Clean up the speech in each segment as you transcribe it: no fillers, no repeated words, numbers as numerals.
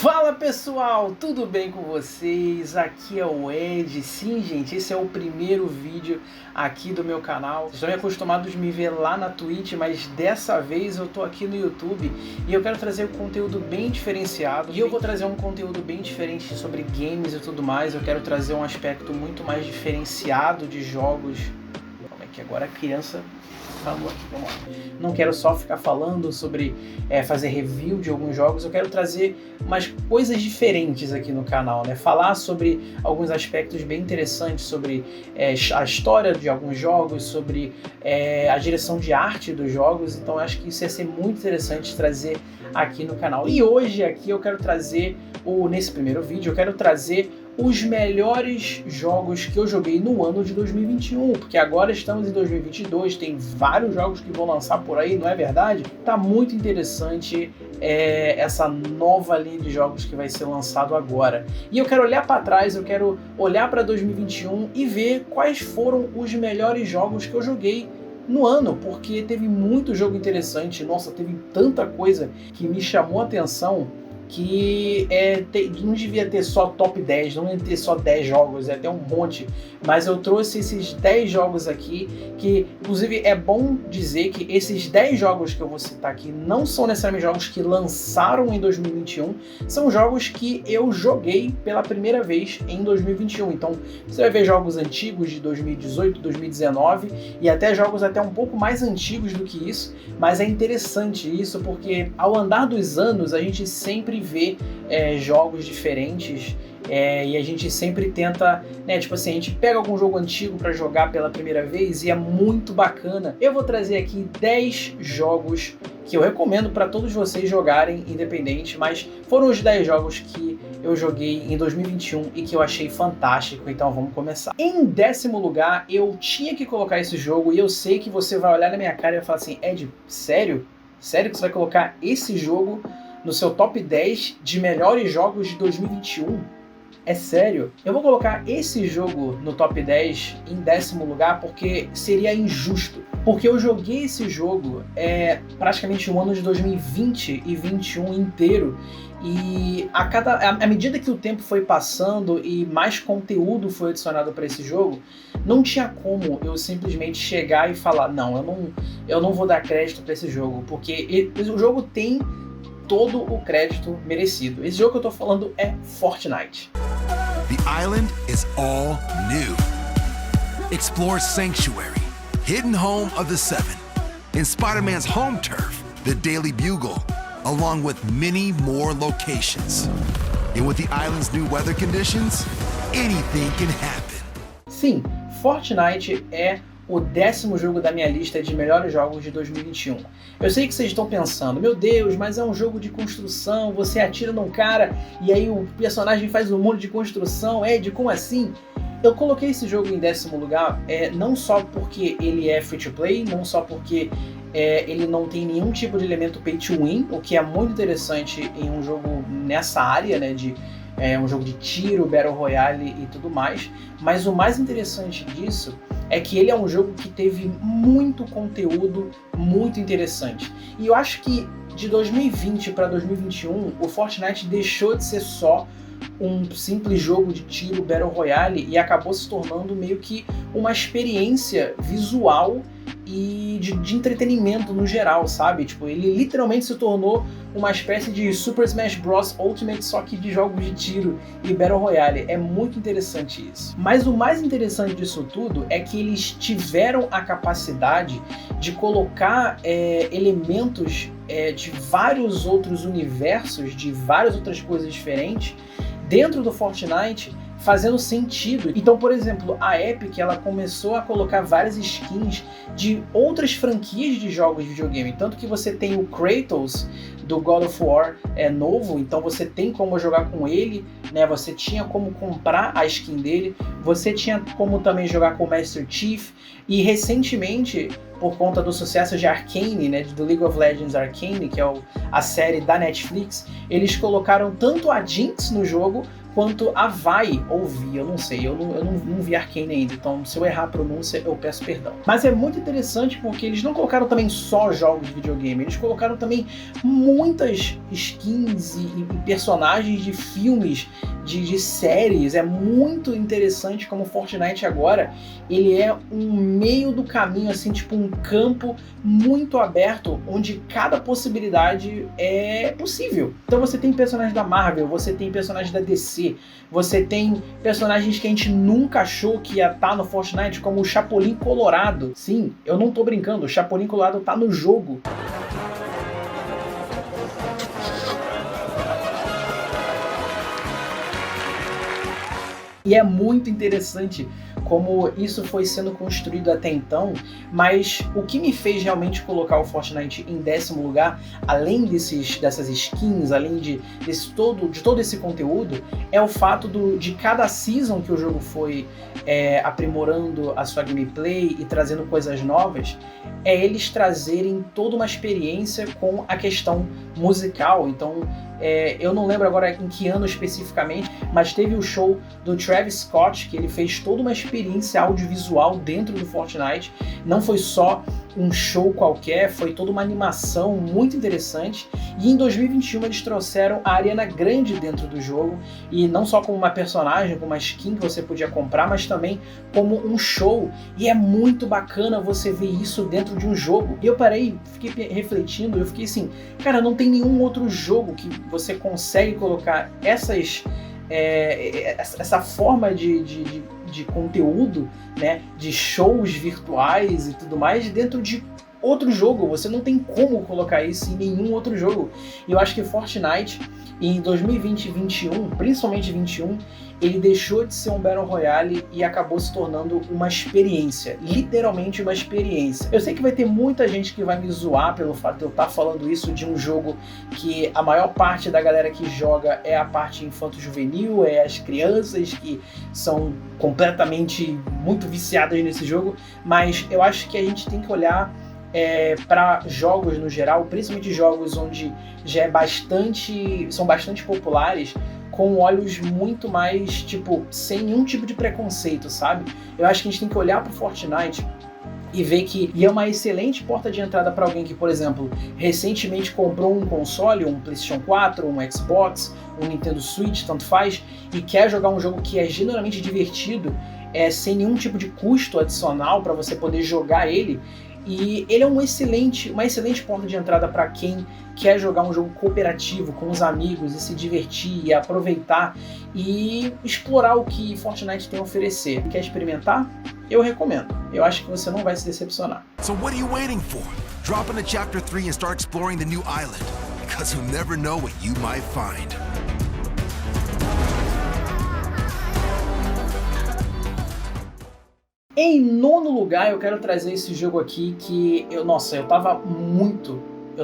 Fala pessoal, tudo bem com vocês? Aqui é o Ed. Sim, gente, esse é o primeiro vídeo aqui do meu canal. Vocês estão acostumados a me ver lá na Twitch, mas dessa vez eu tô aqui no YouTube e eu quero trazer um conteúdo bem diferenciado. E eu vou trazer um conteúdo bem diferente sobre games e tudo mais. Eu quero trazer um aspecto muito mais diferenciado de jogos. Como é que agora a criança falou aqui, vamos lá. Não quero só ficar falando sobre fazer review de alguns jogos, eu quero trazer umas coisas diferentes aqui no canal, né? Falar sobre alguns aspectos bem interessantes, sobre a história de alguns jogos, sobre a direção de arte dos jogos, então eu acho que isso ia ser muito interessante trazer aqui no canal. E hoje aqui eu quero trazer, nesse primeiro vídeo, eu quero trazer os melhores jogos que eu joguei no ano de 2021, porque agora estamos em 2022, tem vários jogos que vão lançar por aí, não é verdade? Tá muito interessante essa nova linha de jogos que vai ser lançado agora. E eu quero olhar para trás, eu quero olhar para 2021 e ver quais foram os melhores jogos que eu joguei no ano, porque teve muito jogo interessante, nossa, teve tanta coisa que me chamou a atenção, que não devia ter só top 10, não ia ter só 10 jogos, ia ter um monte, mas eu trouxe esses 10 jogos aqui, que inclusive é bom dizer que esses 10 jogos que eu vou citar aqui não são necessariamente jogos que lançaram em 2021, são jogos que eu joguei pela primeira vez em 2021, então você vai ver jogos antigos de 2018, 2019 e até jogos até um pouco mais antigos do que isso, mas é interessante isso porque ao andar dos anos a gente sempre vê jogos diferentes e a gente sempre tenta, tipo assim, a gente pega algum jogo antigo para jogar pela primeira vez e é muito bacana. Eu vou trazer aqui 10 jogos que eu recomendo para todos vocês jogarem independente, mas foram os 10 jogos que eu joguei em 2021 e que eu achei fantástico, então vamos começar. Em 10º lugar, eu tinha que colocar esse jogo e eu sei que você vai olhar na minha cara e vai falar assim, Ed, sério? Sério que você vai colocar esse jogo no seu top 10 de melhores jogos de 2021? É sério? Eu vou colocar esse jogo no top 10 em 10º lugar porque seria injusto. Porque eu joguei esse jogo praticamente o ano de 2020 e 2021 inteiro. E à medida que o tempo foi passando e mais conteúdo foi adicionado para esse jogo, não tinha como eu simplesmente chegar e falar, não, eu não vou dar crédito para esse jogo, porque o jogo tem todo o crédito merecido. Esse jogo que eu tô falando é Fortnite. The island is all new. Explore Sanctuary, hidden home of the Seven, and Spider-Man's home turf, the Daily Bugle, along with many more locations. And with the island's new weather conditions, anything can happen. Sim, Fortnite é o 10º jogo da minha lista de melhores jogos de 2021. Eu sei que vocês estão pensando, meu Deus, mas é um jogo de construção, você atira num cara e aí o personagem faz um monte de construção, Ed, como assim? Eu coloquei esse jogo em 10º lugar não só porque ele é free to play, não só porque ele não tem nenhum tipo de elemento pay to win, o que é muito interessante em um jogo nessa área, né, de um jogo de tiro, Battle Royale e tudo mais, mas o mais interessante disso é que ele é um jogo que teve muito conteúdo muito interessante. E eu acho que de 2020 para 2021, o Fortnite deixou de ser só um simples jogo de tiro Battle Royale e acabou se tornando meio que uma experiência visual e de entretenimento no geral, sabe? Tipo, ele literalmente se tornou uma espécie de Super Smash Bros. Ultimate, só que de jogos de tiro e Battle Royale. É muito interessante isso. Mas o mais interessante disso tudo é que eles tiveram a capacidade de colocar elementos de vários outros universos, de várias outras coisas diferentes dentro do Fortnite, fazendo sentido. Então, por exemplo, a Epic ela começou a colocar várias skins de outras franquias de jogos de videogame, tanto que você tem o Kratos do God of War novo, então você tem como jogar com ele, né? Você tinha como comprar a skin dele, você tinha como também jogar com o Master Chief, e recentemente, por conta do sucesso de Arcane, né, do League of Legends Arcane, que é a série da Netflix, eles colocaram tanto a Jinx no jogo, quanto a Vi, ou Vi, eu não sei, eu não vi Arcane ainda, então se eu errar a pronúncia eu peço perdão. Mas é muito interessante porque eles não colocaram também só jogos de videogame, eles colocaram também muitas skins e personagens de filmes, de séries. É muito interessante como Fortnite agora, ele é um meio do caminho, assim, tipo um campo muito aberto, onde cada possibilidade é possível. Então você tem personagens da Marvel, você tem personagens da DC, você tem personagens que a gente nunca achou que ia estar no Fortnite, como o Chapolin Colorado. Sim, eu não tô brincando, o Chapolin Colorado tá no jogo. E é muito interessante como isso foi sendo construído até então, mas o que me fez realmente colocar o Fortnite em 10º lugar, além dessas skins, além de todo esse conteúdo, é o fato de cada season que o jogo foi aprimorando a sua gameplay e trazendo coisas novas, é eles trazerem toda uma experiência com a questão musical. Então, eu não lembro agora em que ano especificamente, mas teve o show do Travis Scott, que ele fez toda uma experiência audiovisual dentro do Fortnite. Não foi só um show qualquer, foi toda uma animação muito interessante. E em 2021 eles trouxeram a Ariana Grande dentro do jogo, e não só como uma personagem, como uma skin que você podia comprar, mas também como um show. E é muito bacana você ver isso dentro de um jogo. E eu parei, fiquei refletindo, eu fiquei assim, cara, não tem nenhum outro jogo que você consegue colocar essa forma de conteúdo, né, de shows virtuais e tudo mais dentro de outro jogo. Você não tem como colocar isso em nenhum outro jogo. E eu acho que Fortnite, em 2020 e 2021, principalmente 21, ele deixou de ser um Battle Royale e acabou se tornando uma experiência, literalmente uma experiência. Eu sei que vai ter muita gente que vai me zoar pelo fato de eu estar falando isso de um jogo que a maior parte da galera que joga é a parte infanto-juvenil, é as crianças que são completamente muito viciadas nesse jogo, mas eu acho que a gente tem que olhar para jogos no geral, principalmente jogos onde já são bastante populares, com olhos muito mais, tipo, sem nenhum tipo de preconceito, sabe? Eu acho que a gente tem que olhar pro Fortnite e ver que é uma excelente porta de entrada para alguém que, por exemplo, recentemente comprou um console, um PlayStation 4, um Xbox, um Nintendo Switch, tanto faz, e quer jogar um jogo que é genuinamente divertido, sem nenhum tipo de custo adicional para você poder jogar ele. E ele é uma excelente porta de entrada para quem quer jogar um jogo cooperativo com os amigos e se divertir e aproveitar e explorar o que Fortnite tem a oferecer. Quer experimentar? Eu recomendo. Eu acho que você não vai se decepcionar. So what are you waiting for? Drop into Chapter 3 and start exploring the new island, because you'll never know what you might find. Em 9º lugar, eu quero trazer esse jogo aqui que eu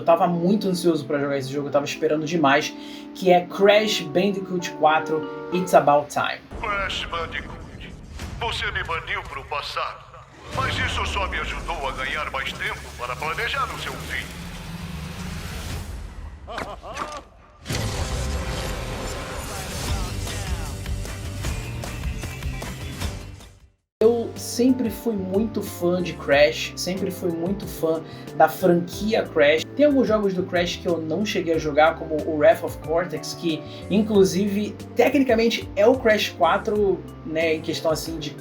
tava muito ansioso para jogar esse jogo, eu tava esperando demais, que é Crash Bandicoot 4 It's About Time. Crash Bandicoot, você me baniu pro passado, mas isso só me ajudou a ganhar mais tempo para planejar o seu fim. Eu sempre fui muito fã de Crash, sempre fui muito fã da franquia Crash. Tem alguns jogos do Crash que eu não cheguei a jogar, como o Wrath of Cortex, que inclusive, tecnicamente é o Crash 4, né, em questão assim de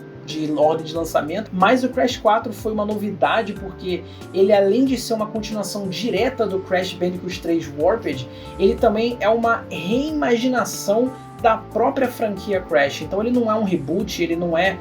ordem de lançamento, mas o Crash 4 foi uma novidade porque ele, além de ser uma continuação direta do Crash Bandicoot 3 Warped, ele também é uma reimaginação da própria franquia Crash. Então ele não é um reboot, ele não é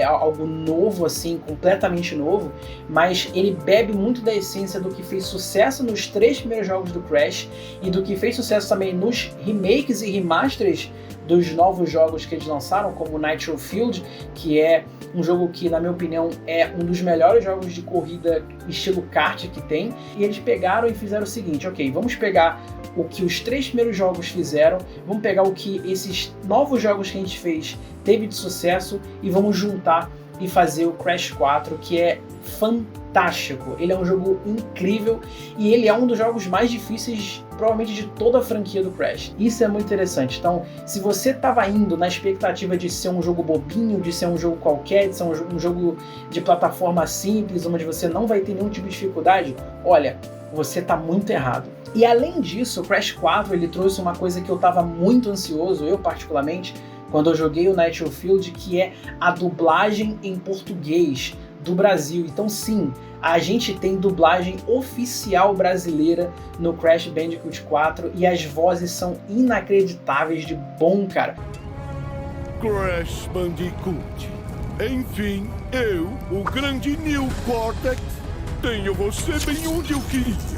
algo novo, assim, completamente novo, mas ele bebe muito da essência do que fez sucesso nos 3 primeiros jogos do Crash e do que fez sucesso também nos remakes e remasters dos novos jogos que eles lançaram, como Nitro Field, que é um jogo que, na minha opinião, é um dos melhores jogos de corrida estilo kart que tem. E eles pegaram e fizeram o seguinte: ok, vamos pegar o que os 3 primeiros jogos fizeram, vamos pegar o que esses novos jogos que a gente teve de sucesso e vamos juntar e fazer o Crash 4, que é fantástico. fantástico, ele é um jogo incrível e ele é um dos jogos mais difíceis provavelmente de toda a franquia do Crash. Isso é muito interessante. Então, se você estava indo na expectativa de ser um jogo bobinho, de ser um jogo qualquer, de ser um jogo de plataforma simples, onde você não vai ter nenhum tipo de dificuldade, olha, você está muito errado. E além disso, o Crash 4 ele trouxe uma coisa que eu estava muito ansioso, eu particularmente, quando eu joguei o Nitro Field, que é a dublagem em português do Brasil. Então sim, a gente tem dublagem oficial brasileira no Crash Bandicoot 4 e as vozes são inacreditáveis de bom, cara. Crash Bandicoot. Enfim, eu, o grande Neil Cortex, tenho você bem onde eu queria.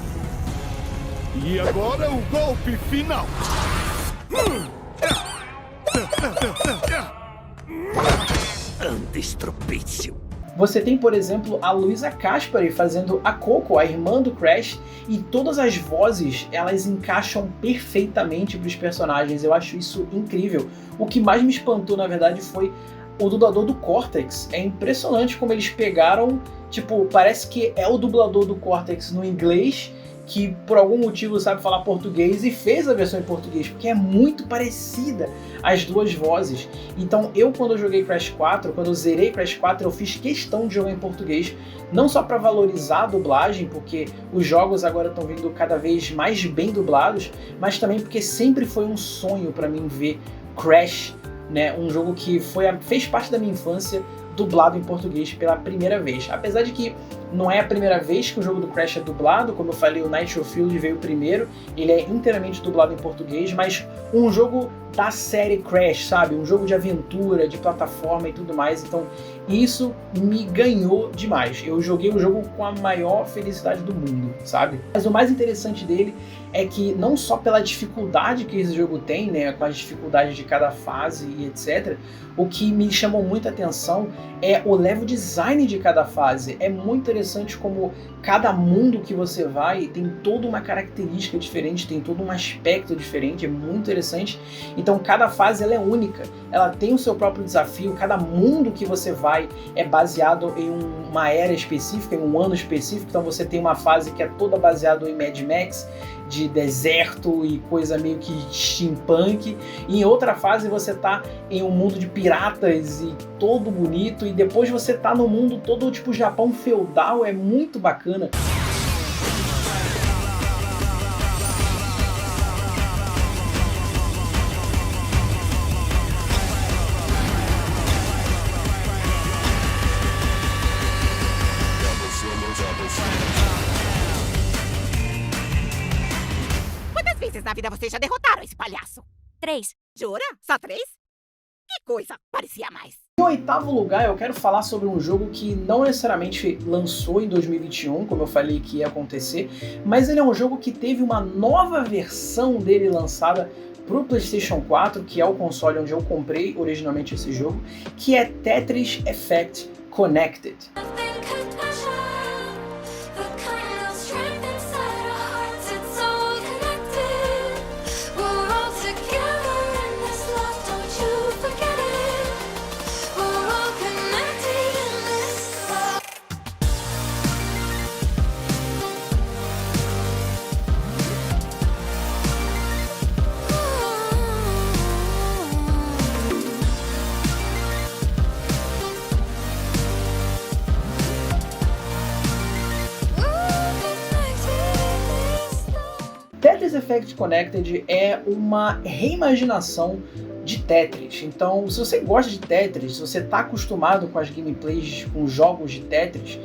E agora o golpe final. Antestropício. Você tem, por exemplo, a Luisa Caspari fazendo a Coco, a irmã do Crash, e todas as vozes, elas encaixam perfeitamente para os personagens. Eu acho isso incrível. O que mais me espantou, na verdade, foi o dublador do Cortex. É impressionante como eles pegaram, tipo, parece que é o dublador do Cortex no inglês, que por algum motivo sabe falar português e fez a versão em português, porque é muito parecida as duas vozes. Então eu, quando eu joguei Crash 4, quando eu zerei Crash 4, eu fiz questão de jogar em português, não só para valorizar a dublagem, porque os jogos agora estão vindo cada vez mais bem dublados, mas também porque sempre foi um sonho para mim ver Crash, né, um jogo que fez parte da minha infância, dublado em português pela primeira vez. Apesar de que não é a primeira vez que o jogo do Crash é dublado, como eu falei, o Nitro Field veio primeiro, ele é inteiramente dublado em português, mas um jogo da série Crash, sabe? Um jogo de aventura, de plataforma e tudo mais, então isso me ganhou demais. Eu joguei o jogo com a maior felicidade do mundo, sabe? Mas o mais interessante dele é que não só pela dificuldade que esse jogo tem, né, com as dificuldades de cada fase e etc, o que me chamou muita atenção é o level design de cada fase. É muito interessante como cada mundo que você vai tem toda uma característica diferente, tem todo um aspecto diferente, é muito interessante. Então cada fase ela é única, ela tem o seu próprio desafio, cada mundo que você vai é baseado em uma era específica, em um ano específico. Então você tem uma fase que é toda baseada em Mad Max, de deserto e coisa meio que steampunk, e em outra fase você tá em um mundo de piratas e todo bonito, e depois você tá no mundo todo tipo Japão feudal, é muito bacana. Na vida vocês já derrotaram esse palhaço? 3. Jura? Só 3? Que coisa, parecia mais. Em oitavo lugar, eu quero falar sobre um jogo que não necessariamente lançou em 2021, como eu falei que ia acontecer, mas ele é um jogo que teve uma nova versão dele lançada para o PlayStation 4, que é o console onde eu comprei originalmente esse jogo, que é Tetris Effect Connected. Tetris Effect Connected é uma reimaginação de Tetris. Então, se você gosta de Tetris, se você está acostumado com as gameplays, com os jogos de Tetris,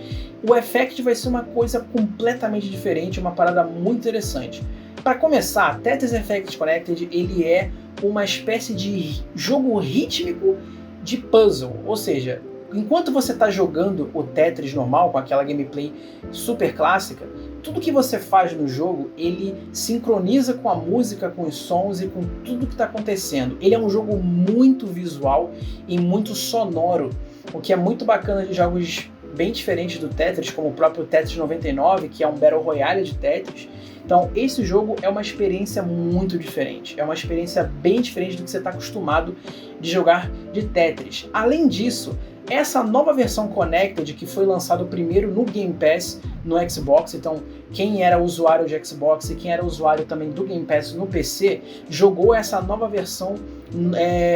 o Effect vai ser uma coisa completamente diferente, uma parada muito interessante. Para começar, Tetris Effect Connected ele é uma espécie de jogo rítmico de puzzle, ou seja, enquanto você está jogando o Tetris normal, com aquela gameplay super clássica, tudo que você faz no jogo, ele sincroniza com a música, com os sons e com tudo que está acontecendo. Ele é um jogo muito visual e muito sonoro, o que é muito bacana de jogos bem diferentes do Tetris, como o próprio Tetris 99, que é um Battle Royale de Tetris, Então esse jogo é uma experiência muito diferente, é uma experiência bem diferente do que você está acostumado de jogar de Tetris. Além disso, essa nova versão Connected, que foi lançado primeiro no Game Pass no Xbox, então quem era usuário de Xbox e quem era usuário também do Game Pass no PC, jogou essa nova versão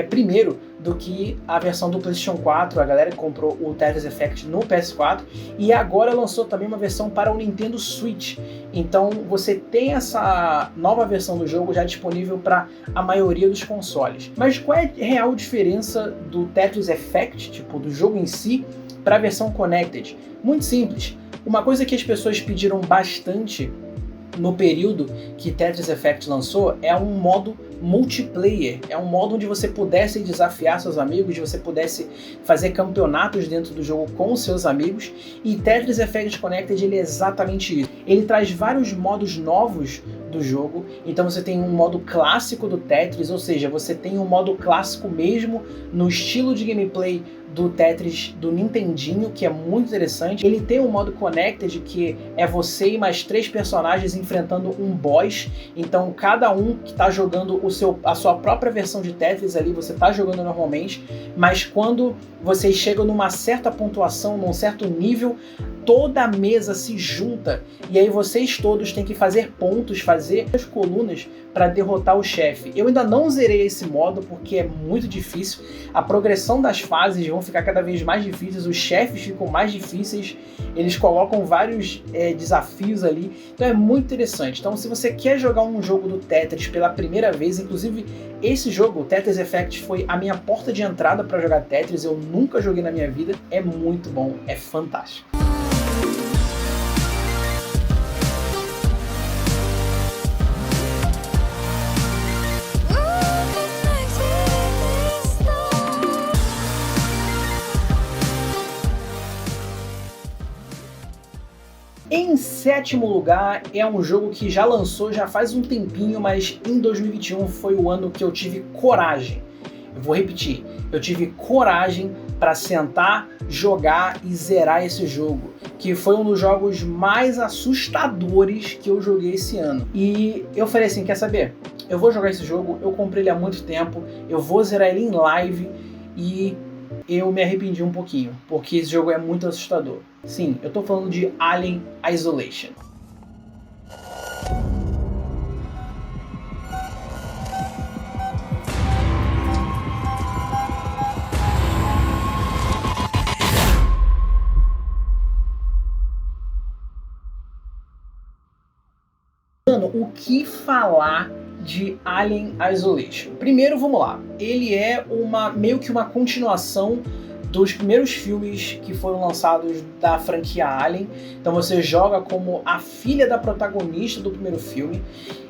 primeiro do que a versão do PlayStation 4, a galera que comprou o Tetris Effect no PS4, e agora lançou também uma versão para o Nintendo Switch. Então você tem essa nova versão do jogo já disponível para a maioria dos consoles. Mas qual é a real diferença do Tetris Effect, tipo, do jogo em si, para a versão Connected? Muito simples. Uma coisa que as pessoas pediram bastante no período que Tetris Effect lançou é um modo multiplayer, é um modo onde você pudesse desafiar seus amigos, onde você pudesse fazer campeonatos dentro do jogo com seus amigos, e Tetris Effect Connected ele é exatamente isso. Ele traz vários modos novos do jogo, então você tem um modo clássico do Tetris, ou seja, você tem um modo clássico mesmo no estilo de gameplay do Tetris do Nintendinho, que é muito interessante. Ele tem um modo Connected, que é você e mais 3 personagens enfrentando um boss, então cada um que está jogando a sua própria versão de Tetris ali, você está jogando normalmente, mas quando vocês chegam numa certa pontuação, num certo nível, toda a mesa se junta e aí vocês todos têm que fazer pontos, fazer as colunas para derrotar o chefe. Eu ainda não zerei esse modo porque é muito difícil, a progressão das fases vão ficar cada vez mais difíceis, os chefes ficam mais difíceis, eles colocam vários desafios ali, então é muito interessante. Então se você quer jogar um jogo do Tetris pela primeira vez, inclusive esse jogo, o Tetris Effect, foi a minha porta de entrada para jogar Tetris, eu nunca joguei na minha vida, é muito bom, é fantástico. Em sétimo lugar, é um jogo que já lançou já faz um tempinho, mas em 2021 foi o ano que eu tive coragem. Eu vou repetir, eu tive coragem para sentar, jogar e zerar esse jogo, que foi um dos jogos mais assustadores que eu joguei esse ano. E eu falei assim, quer saber? Eu vou jogar esse jogo, eu comprei ele há muito tempo, eu vou zerar ele em live e eu me arrependi um pouquinho, porque esse jogo é muito assustador. Sim, eu tô falando de Alien Isolation. Mano, o que falar de Alien Isolation? Primeiro, vamos lá. Ele é meio que uma continuação dos primeiros filmes que foram lançados da franquia Alien. Então você joga como a filha da protagonista do primeiro filme.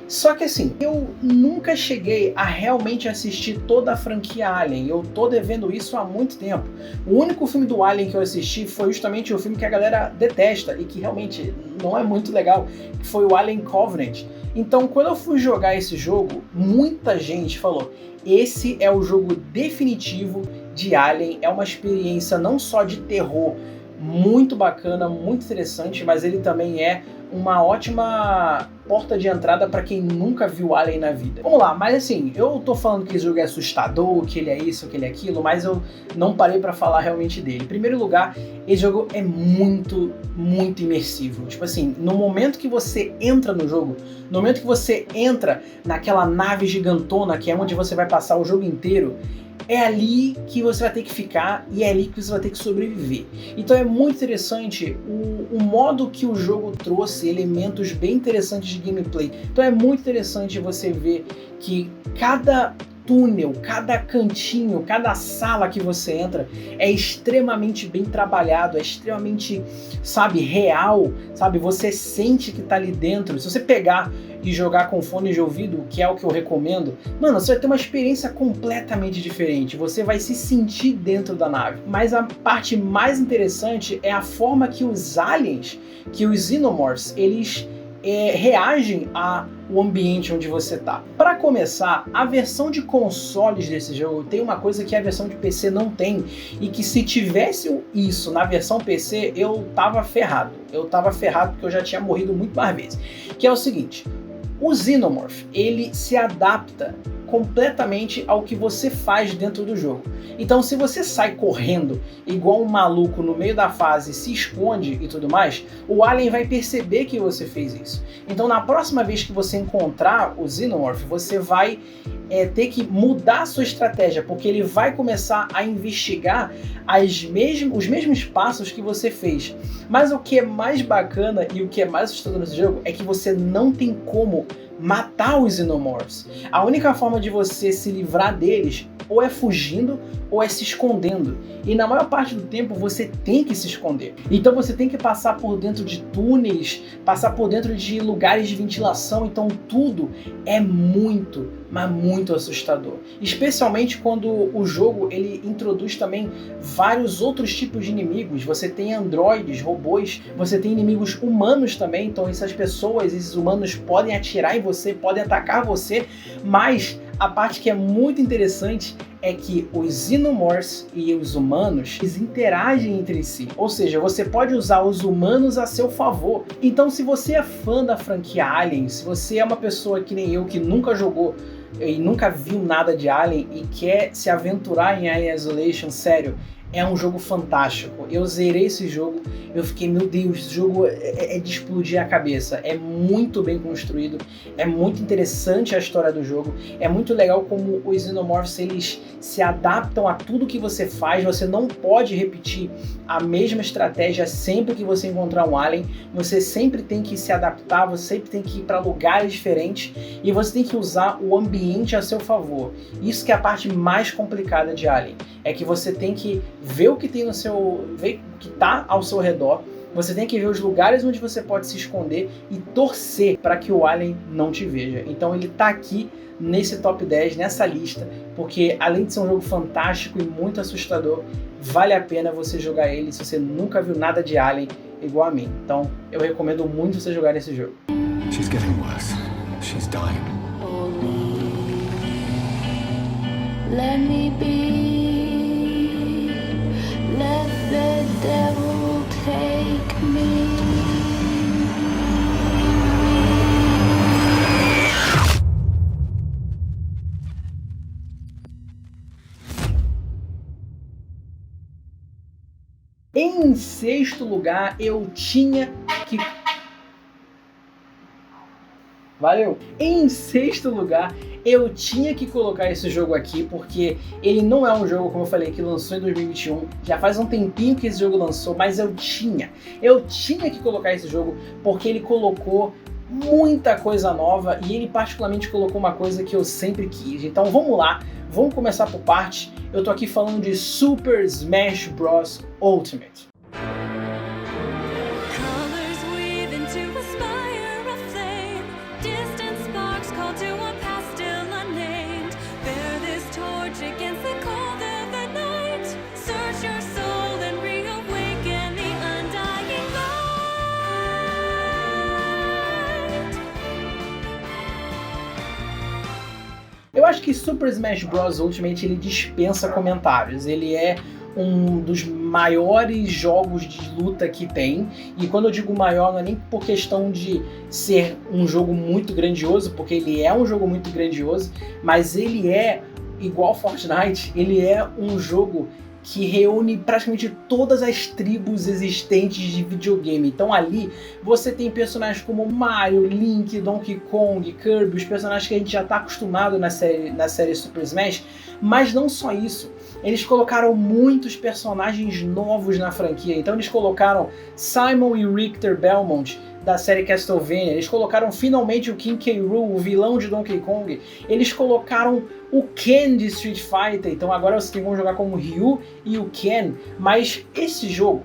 Só que assim, eu nunca cheguei a realmente assistir toda a franquia Alien. Eu tô devendo isso há muito tempo. O único filme do Alien que eu assisti foi justamente o filme que a galera detesta e que realmente não é muito legal, que foi o Alien Covenant. Então, quando eu fui jogar esse jogo, muita gente falou: esse é o jogo definitivo de Alien, é uma experiência não só de terror muito bacana, muito interessante, mas ele também é uma ótima porta de entrada para quem nunca viu Alien na vida. Vamos lá, mas assim, eu tô falando que esse jogo é assustador, que ele é isso, que ele é aquilo, mas eu não parei para falar realmente dele. Em primeiro lugar, esse jogo é muito, muito imersivo. Tipo assim, no momento que você entra no jogo, no momento que você entra naquela nave gigantona, que é onde você vai passar o jogo inteiro, é ali que você vai ter que ficar e é ali que você vai ter que sobreviver. Então é muito interessante o modo que o jogo trouxe elementos bem interessantes de gameplay. Então é muito interessante você ver que cada túnel, cada cantinho, cada sala que você entra é extremamente bem trabalhado, é extremamente, sabe, real, sabe? Você sente que tá ali dentro. Se você pegar e jogar com fone de ouvido, que é o que eu recomendo, mano, você vai ter uma experiência completamente diferente, você vai se sentir dentro da nave. Mas a parte mais interessante é a forma que os aliens, que os Xenomorphs, eles reagem ao ambiente onde você está. Para começar, a versão de consoles desse jogo tem uma coisa que a versão de PC não tem, e que se tivesse isso na versão PC, eu tava ferrado. Eu tava ferrado porque eu já tinha morrido muito mais vezes. Que é o seguinte, o Xenomorph, ele se adapta completamente ao que você faz dentro do jogo. Então, se você sai correndo igual um maluco no meio da fase, se esconde e tudo mais, o Alien vai perceber que você fez isso. Então, na próxima vez que você encontrar o Xenomorph, você vai ter que mudar a sua estratégia, porque ele vai começar a investigar os mesmos passos que você fez. Mas o que é mais bacana e o que é mais assustador nesse jogo é que você não tem como matar os Xenomorphs. A única forma de você se livrar deles ou é fugindo ou é se escondendo. E na maior parte do tempo você tem que se esconder. Então você tem que passar por dentro de túneis, passar por dentro de lugares de ventilação. Então tudo é muito, mas muito assustador. Especialmente quando o jogo ele introduz também vários outros tipos de inimigos. Você tem androides, robôs, você tem inimigos humanos também. Então essas pessoas, esses humanos podem atirar em você, podem atacar você, mas a parte que é muito interessante é que os Xenomorphs e os humanos, eles interagem entre si. Ou seja, você pode usar os humanos a seu favor. Então, se você é fã da franquia Alien, se você é uma pessoa que nem eu, que nunca jogou e nunca viu nada de Alien e quer se aventurar em Alien Isolation, sério, é um jogo fantástico. Eu zerei esse jogo, eu fiquei, meu Deus, esse jogo é de explodir a cabeça. É muito bem construído, é muito interessante a história do jogo, é muito legal como os Xenomorphs eles se adaptam a tudo que você faz. Você não pode repetir a mesma estratégia sempre que você encontrar um alien. Você sempre tem que se adaptar, você sempre tem que ir para lugares diferentes e você tem que usar o ambiente a seu favor. Isso que é a parte mais complicada de Alien, é que você tem que ver o que tem ver o que tá ao seu redor, você tem que ver os lugares onde você pode se esconder e torcer para que o alien não te veja. Então ele tá aqui nesse top 10, nessa lista, porque além de ser um jogo fantástico e muito assustador, vale a pena você jogar ele se você nunca viu nada de Alien igual a mim. Então eu recomendo muito você jogar esse jogo. She's getting worse. She's dying. Let me be. Let the devil take me. Em sexto lugar, eu tinha que... Valeu! Em sexto lugar, eu tinha que colocar esse jogo aqui, porque ele não é um jogo, como eu falei, que lançou em 2021. Já faz um tempinho que esse jogo lançou, mas eu tinha que colocar esse jogo, porque ele colocou muita coisa nova e ele particularmente colocou uma coisa que eu sempre quis. Então vamos lá, vamos começar por parte. Eu tô aqui falando de Super Smash Bros. Ultimate. Eu acho que Super Smash Bros. Ultimate ele dispensa comentários. Ele é um dos maiores jogos de luta que tem. E quando eu digo maior, não é nem por questão de ser um jogo muito grandioso, porque ele é um jogo muito grandioso, mas ele é, igual Fortnite, ele é um jogo que reúne praticamente todas as tribos existentes de videogame. Então ali você tem personagens como Mario, Link, Donkey Kong, Kirby, os personagens que a gente já está acostumado na série Super Smash, mas não só isso. Eles colocaram muitos personagens novos na franquia. Então eles colocaram Simon e Richter Belmont da série Castlevania, eles colocaram finalmente o King K. Rool, o vilão de Donkey Kong, eles colocaram o Ken de Street Fighter. Então agora vocês vão jogar como Ryu e o Ken. Mas esse jogo,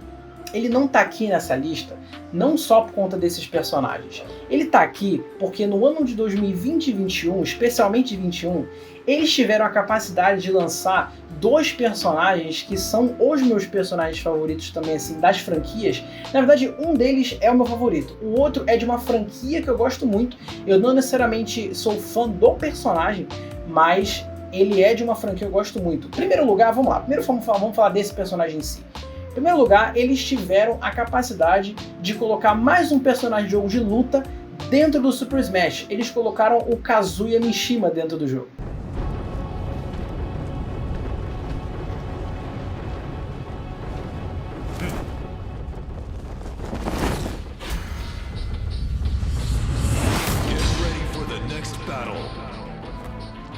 ele não tá aqui nessa lista não só por conta desses personagens. Ele tá aqui porque no ano de 2020 e 2021, especialmente 21, eles tiveram a capacidade de lançar 2 personagens que são os meus personagens favoritos também, assim, das franquias. Na verdade, um deles é o meu favorito, o outro é de uma franquia que eu gosto muito. Eu não necessariamente sou fã do personagem, mas ele é de uma franquia que eu gosto muito. Em primeiro lugar, vamos lá, primeiro vamos falar desse personagem em si. Em primeiro lugar, eles tiveram a capacidade de colocar mais um personagem de jogo de luta dentro do Super Smash. Eles colocaram o Kazuya Mishima dentro do jogo.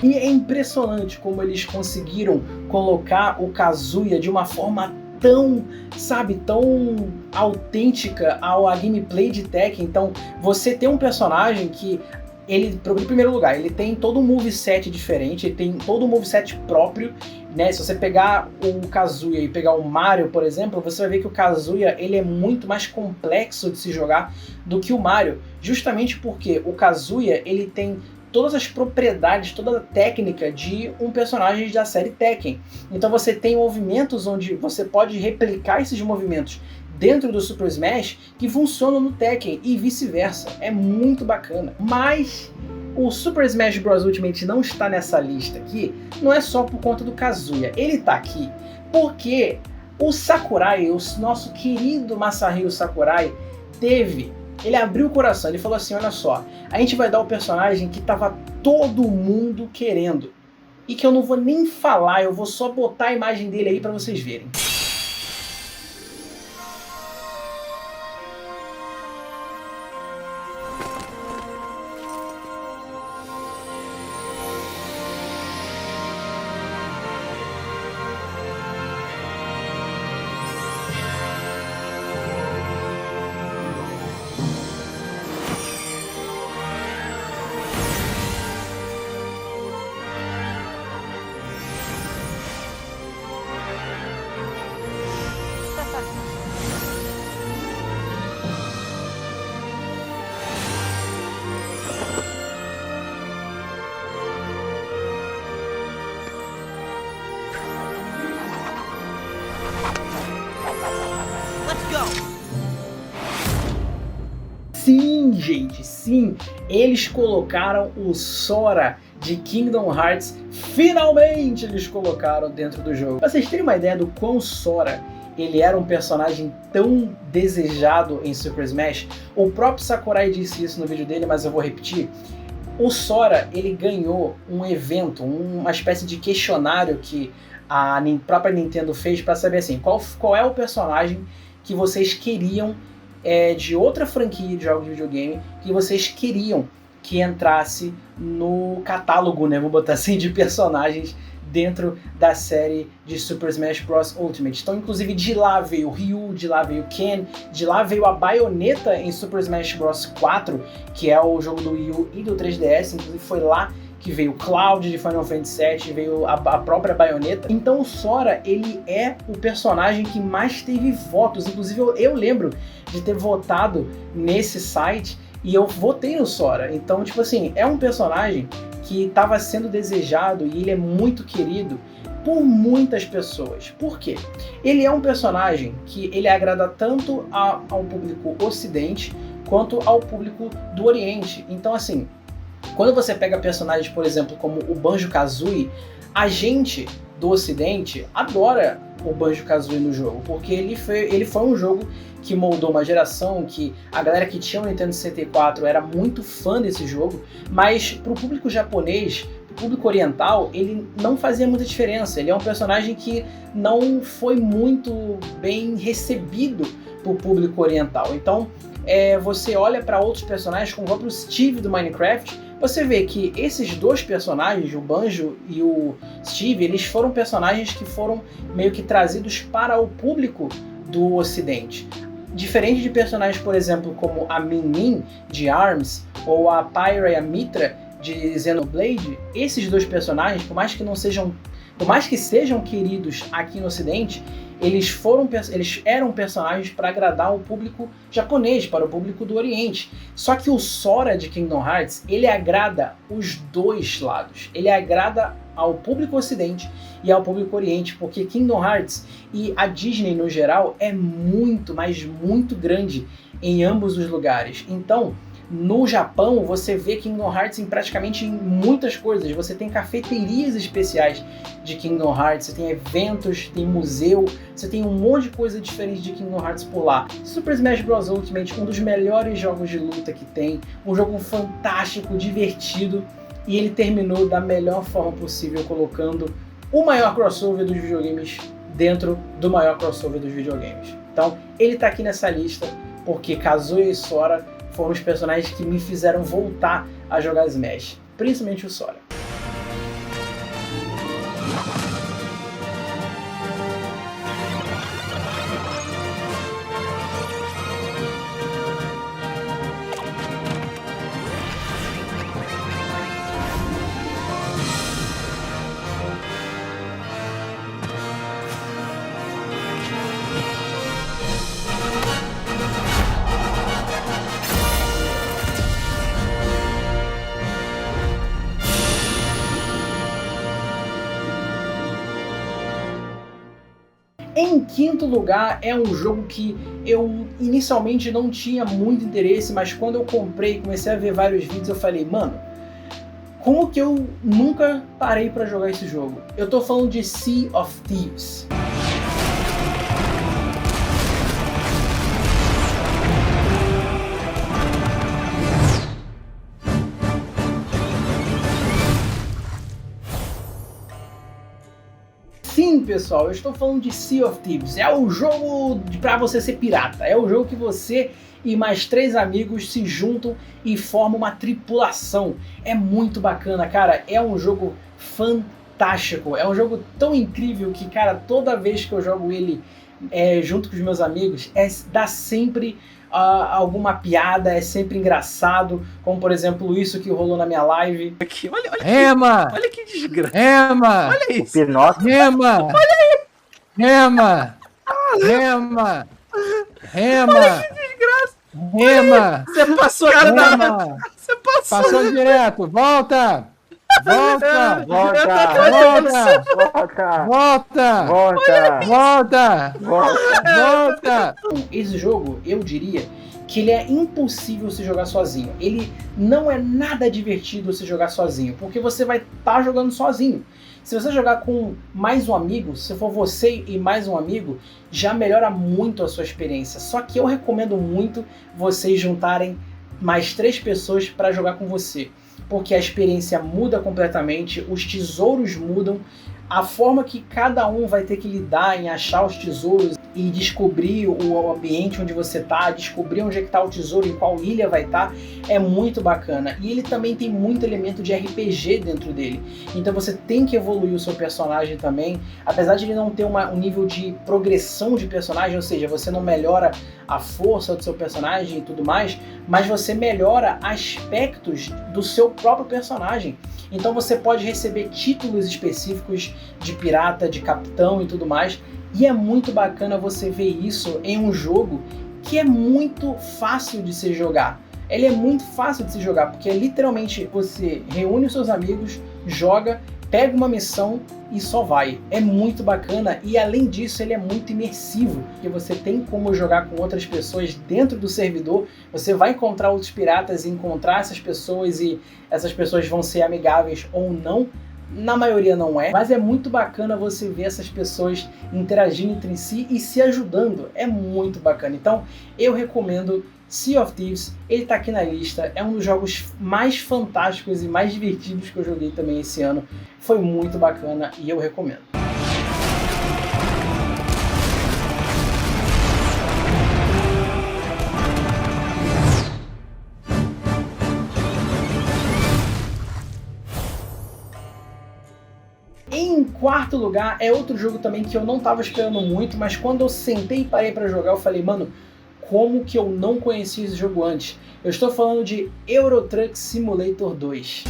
E é impressionante como eles conseguiram colocar o Kazuya de uma forma tão, sabe, tão autêntica à gameplay de Tekken. Então, você tem um personagem que ele, em primeiro lugar, ele tem todo um moveset diferente, ele tem todo um moveset próprio, né? Se você pegar o Kazuya e pegar o Mario, por exemplo, você vai ver que o Kazuya, ele é muito mais complexo de se jogar do que o Mario, justamente porque o Kazuya, ele tem todas as propriedades, toda a técnica de um personagem da série Tekken. Então você tem movimentos onde você pode replicar esses movimentos dentro do Super Smash que funcionam no Tekken e vice-versa. É muito bacana. Mas o Super Smash Bros. Ultimate não está nessa lista aqui, não é só por conta do Kazuya. Ele está aqui porque o Sakurai, o nosso querido Masahiro Sakurai, ele abriu o coração, ele falou assim, olha só, a gente vai dar o personagem que tava todo mundo querendo. E que eu não vou nem falar, eu vou só botar a imagem dele aí pra vocês verem. Sim, gente, sim, eles colocaram o Sora de Kingdom Hearts, finalmente eles colocaram dentro do jogo. Pra vocês terem uma ideia do quão Sora ele era um personagem tão desejado em Super Smash, o próprio Sakurai disse isso no vídeo dele, mas eu vou repetir. O Sora, ele ganhou um evento, uma espécie de questionário que a própria Nintendo fez para saber assim, qual é o personagem que vocês queriam de outra franquia de jogos de videogame que vocês queriam que entrasse no catálogo, né, vou botar assim, de personagens dentro da série de Super Smash Bros. Ultimate. Então, inclusive, de lá veio o Ryu, de lá veio o Ken, de lá veio a Bayonetta em Super Smash Bros. 4, que é o jogo do Wii U e do 3DS, inclusive foi lá que veio o Cloud de Final Fantasy VII, veio a própria Bayonetta. Então o Sora, ele é o personagem que mais teve votos, inclusive eu lembro de ter votado nesse site e eu votei no Sora. Então, tipo assim, é um personagem que estava sendo desejado e ele é muito querido por muitas pessoas. Por quê? Ele é um personagem que ele agrada tanto ao público ocidente quanto ao público do Oriente. Então, assim, quando você pega personagens, por exemplo, como o Banjo-Kazooie, a gente do Ocidente adora o Banjo-Kazooie no jogo, porque ele foi um jogo que moldou uma geração, que a galera que tinha o Nintendo 64 era muito fã desse jogo, mas para o público japonês, para o público oriental, ele não fazia muita diferença. Ele é um personagem que não foi muito bem recebido para o público oriental. Então, você olha para outros personagens, como o próprio Steve do Minecraft, você vê que esses dois personagens, o Banjo e o Steve, eles foram personagens que foram meio que trazidos para o público do Ocidente. Diferente de personagens, por exemplo, como a Min Min de ARMS ou a Pyra e a Mitra de Xenoblade, esses dois personagens, por mais que sejam queridos aqui no Ocidente, eles eram personagens para agradar o público japonês, para o público do Oriente. Só que o Sora de Kingdom Hearts, ele agrada os dois lados. Ele agrada ao público Ocidente e ao público Oriente, porque Kingdom Hearts e a Disney no geral é muito, mas muito grande em ambos os lugares. Então, no Japão, você vê Kingdom Hearts praticamente em muitas coisas. Você tem cafeterias especiais de Kingdom Hearts, você tem eventos, tem museu, você tem um monte de coisa diferente de Kingdom Hearts por lá. Super Smash Bros. Ultimate, um dos melhores jogos de luta que tem, um jogo fantástico, divertido, e ele terminou da melhor forma possível, colocando o maior crossover dos videogames dentro do maior crossover dos videogames. Então, ele tá aqui nessa lista porque Kazuya e Sora foram os personagens que me fizeram voltar a jogar Smash, principalmente o Sora. Em quinto lugar, é um jogo que eu inicialmente não tinha muito interesse, mas quando eu comprei e comecei a ver vários vídeos, eu falei, mano, como que eu nunca parei pra jogar esse jogo? Eu tô falando de Sea of Thieves. Sim, pessoal, eu estou falando de Sea of Thieves. É o jogo para você ser pirata. É o jogo que você e mais 3 amigos se juntam e formam uma tripulação. É muito bacana, cara. É um jogo fantástico. É um jogo tão incrível que, cara, toda vez que eu jogo ele junto com os meus amigos, dá sempre alguma piada, é sempre engraçado, como por exemplo isso que rolou na minha live. Aqui, olha Rema! Olha que desgraça. Rema! Olha O isso. Pinóquio. Rema! Olha aí! Rema! Rema! Rema! Desgraça. Rema! Você passou, cara, Rema! Você passou. Passou direto! Volta! Volta! Volta! Volta! Volta! Volta! Volta! Volta! Volta! Volta! Esse jogo, eu diria que ele é impossível se jogar sozinho. Ele não é nada divertido se jogar sozinho, porque você vai estar jogando sozinho. Se você jogar com mais um amigo, se for você e mais um amigo, já melhora muito a sua experiência. Só que eu recomendo muito vocês juntarem mais 3 pessoas para jogar com você, porque a experiência muda completamente, os tesouros mudam, a forma que cada um vai ter que lidar em achar os tesouros e descobrir o ambiente onde você tá, descobrir onde é que tá o tesouro, em qual ilha vai estar, é muito bacana. E ele também tem muito elemento de RPG dentro dele, então você tem que evoluir o seu personagem também, apesar de ele não ter um nível de progressão de personagem, ou seja, você não melhora a força do seu personagem e tudo mais, mas você melhora aspectos do seu próprio personagem. Então você pode receber títulos específicos de pirata, de capitão e tudo mais, e é muito bacana você ver isso em um jogo que é muito fácil de se jogar. Ele é muito fácil de se jogar, porque literalmente você reúne os seus amigos, joga, pega uma missão e só vai. É muito bacana e além disso ele é muito imersivo, porque você tem como jogar com outras pessoas dentro do servidor, você vai encontrar outros piratas e encontrar essas pessoas e essas pessoas vão ser amigáveis ou não. Na maioria não é, mas é muito bacana você ver essas pessoas interagindo entre si e se ajudando, é muito bacana. Então eu recomendo Sea of Thieves, ele tá aqui na lista, é um dos jogos mais fantásticos e mais divertidos que eu joguei também esse ano, foi muito bacana e eu recomendo. Em quarto lugar, é outro jogo também que eu não tava esperando muito, mas quando eu sentei e parei pra jogar, eu falei, mano, como que eu não conhecia esse jogo antes. Eu estou falando de Euro Truck Simulator 2.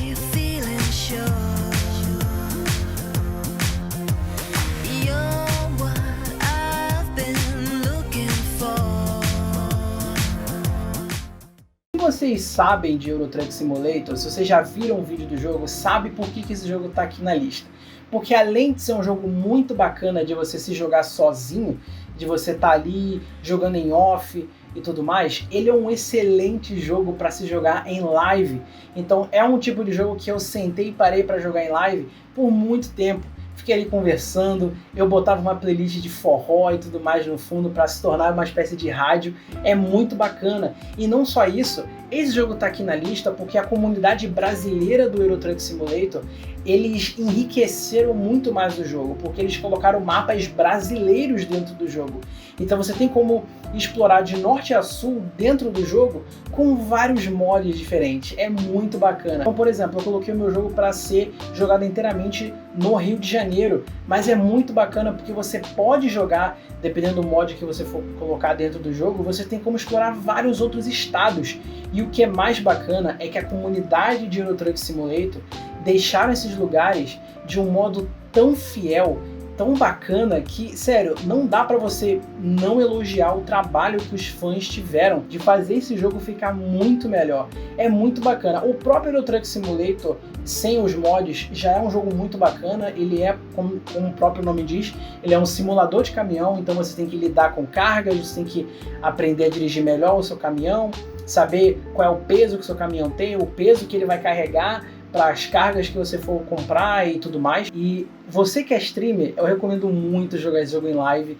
Se vocês sabem de Euro Truck Simulator, se vocês já viram o vídeo do jogo, sabe por que esse jogo está aqui na lista. Porque além de ser um jogo muito bacana de você se jogar sozinho, de você estar ali jogando em off e tudo mais, ele é um excelente jogo para se jogar em live. Então é um tipo de jogo que eu sentei e parei para jogar em live por muito tempo. Fiquei ali conversando, eu botava uma playlist de forró e tudo mais no fundo para se tornar uma espécie de rádio. É muito bacana. E não só isso, esse jogo está aqui na lista porque a comunidade brasileira do Euro Truck Simulator, eles enriqueceram muito mais o jogo, porque eles colocaram mapas brasileiros dentro do jogo. Então você tem como explorar de norte a sul dentro do jogo com vários mods diferentes. É muito bacana. Então, por exemplo, eu coloquei o meu jogo para ser jogado inteiramente no Rio de Janeiro, mas é muito bacana porque você pode jogar, dependendo do mod que você for colocar dentro do jogo, você tem como explorar vários outros estados. E o que é mais bacana é que a comunidade de Euro Truck Simulator deixaram esses lugares de um modo tão fiel, tão bacana, que, sério, não dá pra você não elogiar o trabalho que os fãs tiveram de fazer esse jogo ficar muito melhor. É muito bacana. O próprio Euro Truck Simulator, sem os mods, já é um jogo muito bacana. Ele é, como o próprio nome diz, ele é um simulador de caminhão, então você tem que lidar com cargas, você tem que aprender a dirigir melhor o seu caminhão, saber qual é o peso que o seu caminhão tem, o peso que ele vai carregar para as cargas que você for comprar e tudo mais. E você que é streamer, eu recomendo muito jogar esse jogo em live,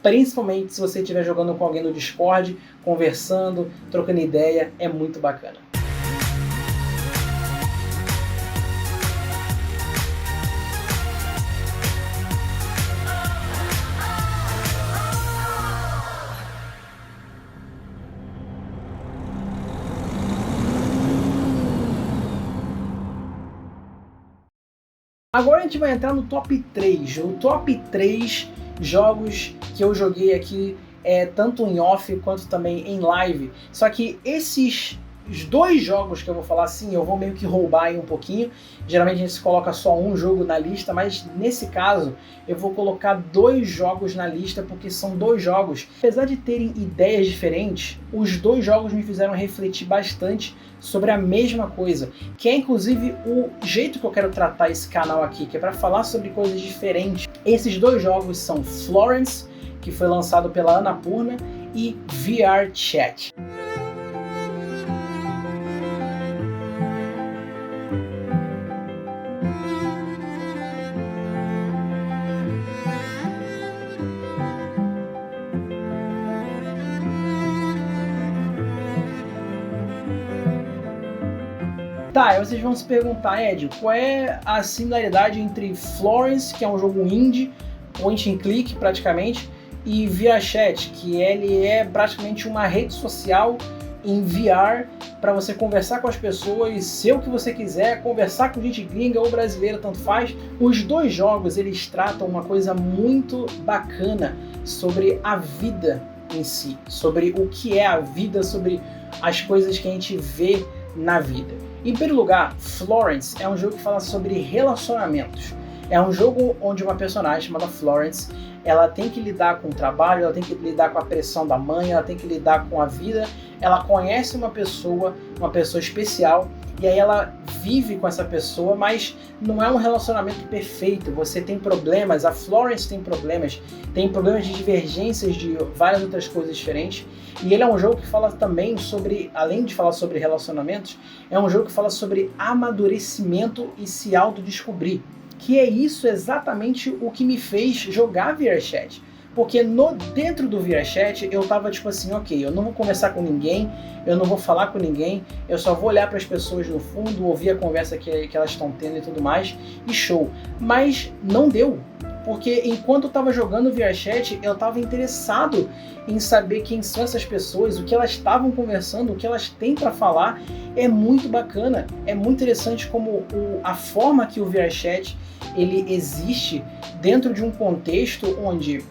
principalmente se você estiver jogando com alguém no Discord, conversando, trocando ideia, é muito bacana. Agora a gente vai entrar no top 3. O top 3 jogos que eu joguei aqui, tanto em off quanto também em live. Só que esses dois jogos que eu vou falar assim, eu vou meio que roubar aí um pouquinho. Geralmente a gente se coloca só um jogo na lista, mas nesse caso eu vou colocar dois jogos na lista, porque são dois jogos, apesar de terem ideias diferentes, os dois jogos me fizeram refletir bastante sobre a mesma coisa, que é inclusive o jeito que eu quero tratar esse canal aqui, que é para falar sobre coisas diferentes. Esses dois jogos são Florence, que foi lançado pela Annapurna, e VR Chat. Tá, aí vocês vão se perguntar, Ed, qual é a similaridade entre Florence, que é um jogo indie, point and click praticamente, e VR Chat, que ele é praticamente uma rede social em VR para você conversar com as pessoas, ser o que você quiser, conversar com gente gringa ou brasileira, tanto faz. Os dois jogos, eles tratam uma coisa muito bacana sobre a vida em si, sobre o que é a vida, sobre as coisas que a gente vê na vida. Em primeiro lugar, Florence é um jogo que fala sobre relacionamentos. É um jogo onde uma personagem chamada Florence, ela tem que lidar com o trabalho, ela tem que lidar com a pressão da mãe, ela tem que lidar com a vida. Ela conhece uma pessoa especial, e aí ela vive com essa pessoa, mas não é um relacionamento perfeito. Você tem problemas, a Florence tem problemas de divergências de várias outras coisas diferentes. E ele é um jogo que fala também sobre, além de falar sobre relacionamentos, é um jogo que fala sobre amadurecimento e se autodescobrir. Que é isso exatamente o que me fez jogar VR Chat. Porque dentro do VR Chat eu tava tipo assim, ok, eu não vou conversar com ninguém, eu não vou falar com ninguém, eu só vou olhar para as pessoas no fundo, ouvir a conversa que elas estão tendo e tudo mais, e show. Mas não deu, porque enquanto eu tava jogando o VR Chat, eu tava interessado em saber quem são essas pessoas, o que elas estavam conversando, o que elas têm para falar. É muito bacana, é muito interessante como a forma que o VR Chat ele existe dentro de um contexto onde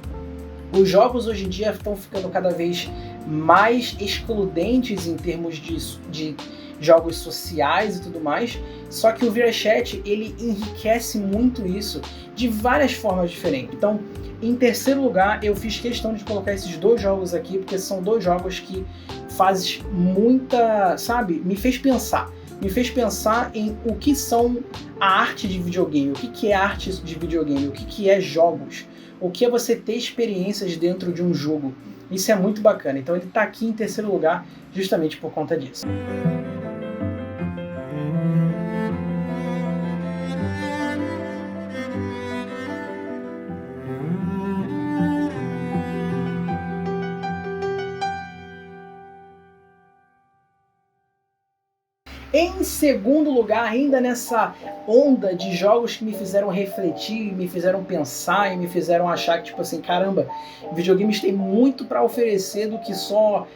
os jogos hoje em dia estão ficando cada vez mais excludentes em termos de jogos sociais e tudo mais, só que o VRChat ele enriquece muito isso de várias formas diferentes. Então, em terceiro lugar, eu fiz questão de colocar esses dois jogos aqui, porque são dois jogos que fazem muita, sabe, me fez pensar em o que são a arte de videogame, o que é arte de videogame, o que é jogos, o que é você ter experiências dentro de um jogo. Isso é muito bacana, então ele está aqui em terceiro lugar justamente por conta disso. Em segundo lugar, ainda nessa onda de jogos que me fizeram refletir, me fizeram pensar e me fizeram achar que, tipo assim, caramba, videogames tem muito para oferecer do que só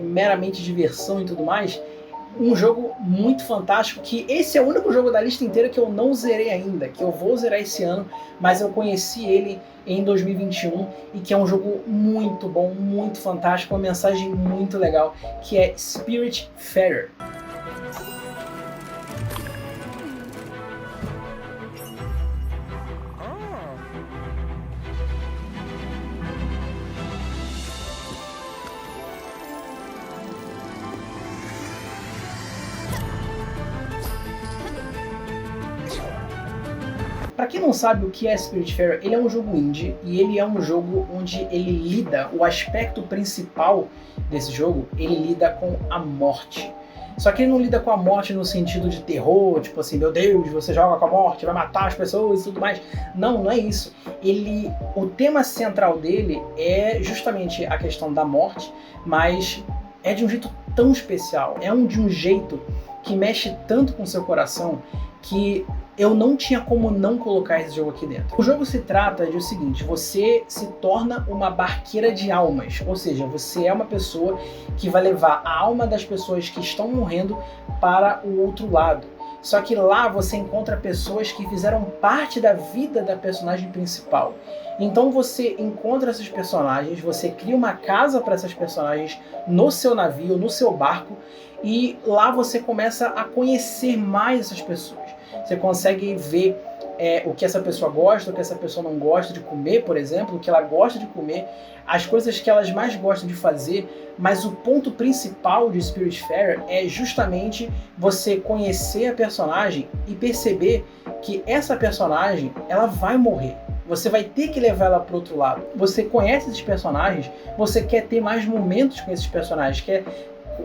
meramente diversão e tudo mais. Um jogo muito fantástico, que esse é o único jogo da lista inteira que eu não zerei ainda, que eu vou zerar esse ano, mas eu conheci ele em 2021 e que é um jogo muito bom, muito fantástico, uma mensagem muito legal, que é Spiritfarer. Pra quem não sabe o que é Spiritfarer, ele é um jogo indie e ele é um jogo onde ele lida, o aspecto principal desse jogo, ele lida com a morte. Só que ele não lida com a morte no sentido de terror, tipo assim, meu Deus, você joga com a morte, vai matar as pessoas e tudo mais. Não, não é isso. O tema central dele é justamente a questão da morte, mas é de um jeito tão especial, de um jeito que mexe tanto com o seu coração que eu não tinha como não colocar esse jogo aqui dentro. O jogo se trata de o seguinte: você se torna uma barqueira de almas, ou seja, você é uma pessoa que vai levar a alma das pessoas que estão morrendo para o outro lado. Só que lá você encontra pessoas que fizeram parte da vida da personagem principal. Então você encontra essas personagens, você cria uma casa para essas personagens no seu navio, no seu barco, e lá você começa a conhecer mais essas pessoas. Você consegue ver o que essa pessoa gosta, o que essa pessoa não gosta de comer, por exemplo, o que ela gosta de comer, as coisas que elas mais gostam de fazer, mas o ponto principal de Spiritfarer é justamente você conhecer a personagem e perceber que essa personagem, ela vai morrer. Você vai ter que levar ela para o outro lado. Você conhece esses personagens, você quer ter mais momentos com esses personagens, quer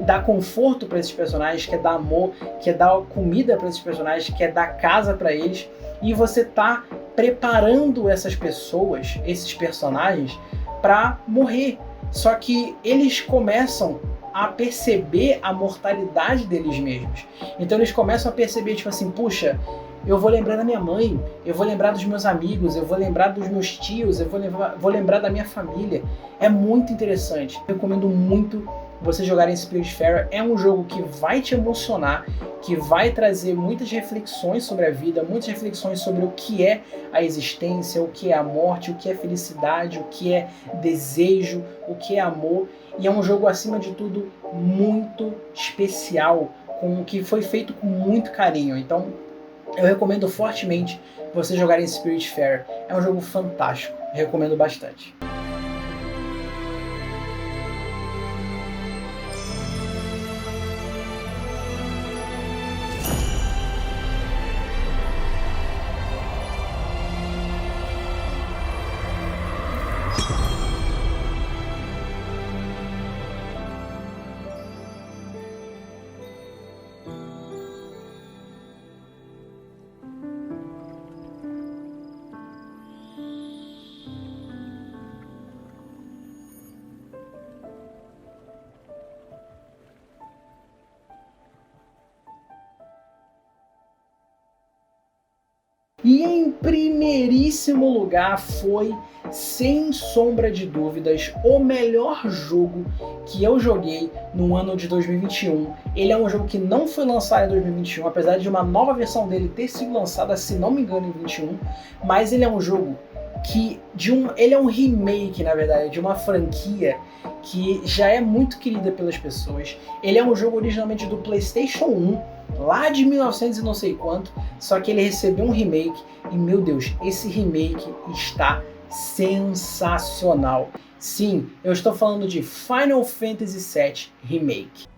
dar conforto para esses personagens, quer dar amor, quer dar comida para esses personagens, quer dar casa para eles, e você tá preparando essas pessoas, esses personagens, para morrer. Só que eles começam a perceber a mortalidade deles mesmos. Então eles começam a perceber, tipo assim, puxa, eu vou lembrar da minha mãe, eu vou lembrar dos meus amigos, eu vou lembrar dos meus tios, eu vou lembrar da minha família. É muito interessante. Eu recomendo muito você jogar em Spiritfarer. É um jogo que vai te emocionar, que vai trazer muitas reflexões sobre a vida, muitas reflexões sobre o que é a existência, o que é a morte, o que é felicidade, o que é desejo, o que é amor. E é um jogo, acima de tudo, muito especial, que foi feito com muito carinho. Então, eu recomendo fortemente você jogar em Spiritfarer. É um jogo fantástico, eu recomendo bastante. E em primeiríssimo lugar foi, sem sombra de dúvidas, o melhor jogo que eu joguei no ano de 2021. Ele é um jogo que não foi lançado em 2021, apesar de uma nova versão dele ter sido lançada, se não me engano, em 2021. Mas ele é um jogo que ele é um remake, na verdade, de uma franquia que já é muito querida pelas pessoas. Ele é um jogo originalmente do PlayStation 1, lá de 1900 e não sei quanto, só que ele recebeu um remake e, meu Deus, esse remake está sensacional. Sim, eu estou falando de Final Fantasy VII Remake.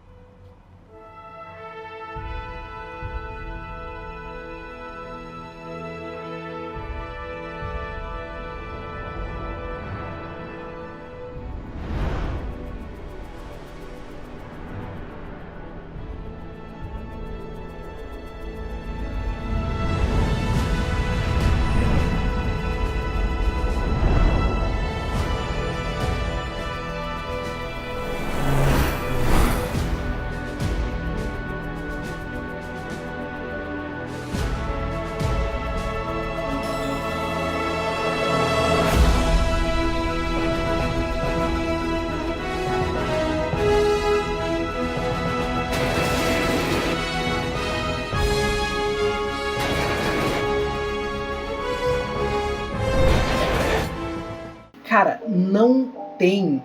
Cara, não tem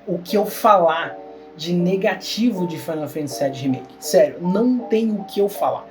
o que eu falar de negativo de Final Fantasy VII Remake. Sério, não tem o que eu falar.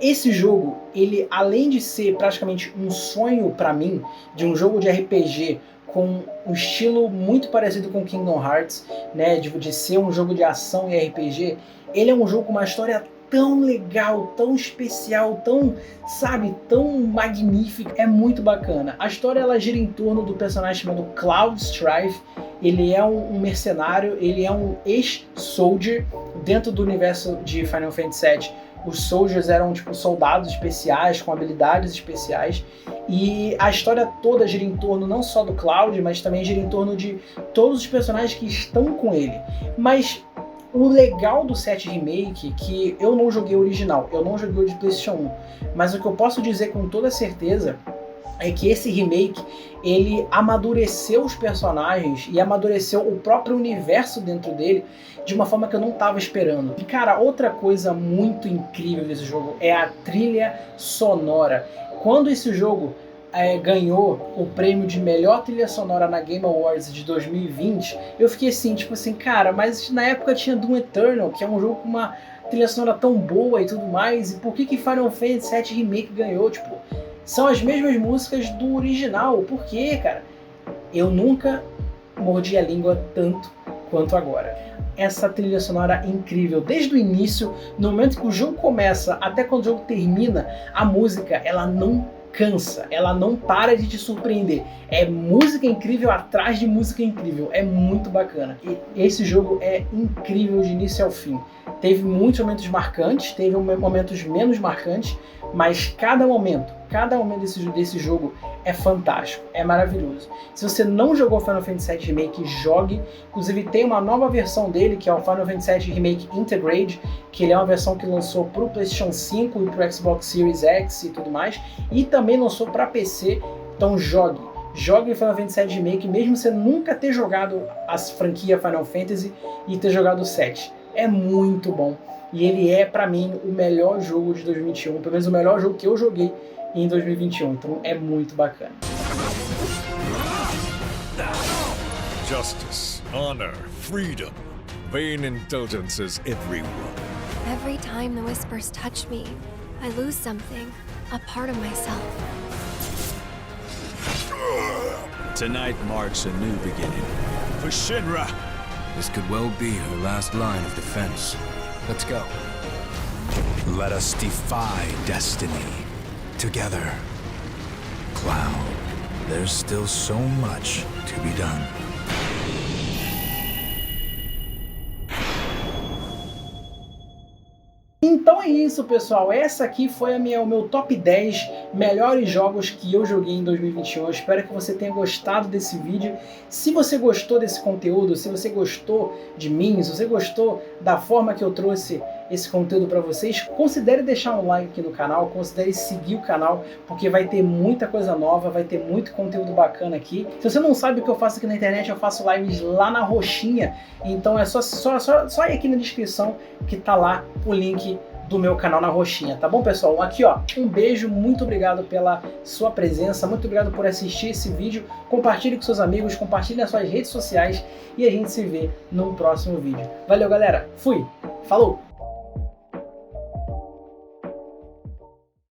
Esse jogo, ele além de ser praticamente um sonho pra mim, de um jogo de RPG com um estilo muito parecido com Kingdom Hearts, né, de ser um jogo de ação e RPG, ele é um jogo com uma história tão legal, tão especial, tão, sabe, tão magnífica, é muito bacana. A história ela gira em torno do personagem chamado Cloud Strife. Ele é um mercenário, ele é um ex-soldier dentro do universo de Final Fantasy VII. Os soldiers eram tipo soldados especiais, com habilidades especiais, e a história toda gira em torno não só do Cloud, mas também gira em torno de todos os personagens que estão com ele. Mas o legal do 7 Remake, que eu não joguei o original, eu não joguei o de PlayStation 1, mas o que eu posso dizer com toda certeza é que esse remake, ele amadureceu os personagens e amadureceu o próprio universo dentro dele de uma forma que eu não estava esperando. E cara, outra coisa muito incrível desse jogo é a trilha sonora. Quando esse jogo ganhou o prêmio de melhor trilha sonora na Game Awards de 2020, eu fiquei assim, tipo assim, cara, mas na época tinha Doom Eternal, que é um jogo com uma trilha sonora tão boa e tudo mais, e por que Final Fantasy VII Remake ganhou? Tipo, são as mesmas músicas do original, por quê, cara? Eu nunca mordi a língua tanto quanto agora. Essa trilha sonora é incrível, desde o início, no momento que o jogo começa até quando o jogo termina, a música, ela não cansa, ela não para de te surpreender. É música incrível atrás de música incrível, é muito bacana. E esse jogo é incrível de início ao fim. Teve muitos momentos marcantes, teve momentos menos marcantes, mas cada momento desse jogo é fantástico, é maravilhoso. Se você não jogou Final Fantasy VII Remake, jogue. Inclusive tem uma nova versão dele, que é o Final Fantasy VII Remake Integrate, que ele é uma versão que lançou para o PlayStation 5 e para o Xbox Series X e tudo mais, e também lançou para PC, então jogue Final Fantasy VII Remake, mesmo você nunca ter jogado a franquia Final Fantasy e ter jogado o 7. É muito bom, e ele é, pra mim, o melhor jogo de 2021, pelo menos o melhor jogo que eu joguei em 2021, então é muito bacana. Justice, honor, freedom, vain indulgences everywhere. Every time the whispers touch me, I lose something, a part of myself. Tonight marks a new beginning for Shinra. This could well be her last line of defense. Let's go. Let us defy destiny. Together. Cloud, there's still so much to be done. Então é isso, pessoal. Essa aqui foi o meu top 10 melhores jogos que eu joguei em 2021. Eu espero que você tenha gostado desse vídeo. Se você gostou desse conteúdo, se você gostou de mim, se você gostou da forma que eu trouxe esse conteúdo para vocês, considere deixar um like aqui no canal, considere seguir o canal, porque vai ter muita coisa nova, vai ter muito conteúdo bacana aqui. Se você não sabe o que eu faço aqui na internet, eu faço lives lá na roxinha, então é só ir aqui na descrição que tá lá o link do meu canal na roxinha, tá bom, pessoal? Aqui, ó, um beijo, muito obrigado pela sua presença, muito obrigado por assistir esse vídeo, compartilhe com seus amigos, compartilhe nas suas redes sociais e a gente se vê num próximo vídeo. Valeu, galera, fui, falou!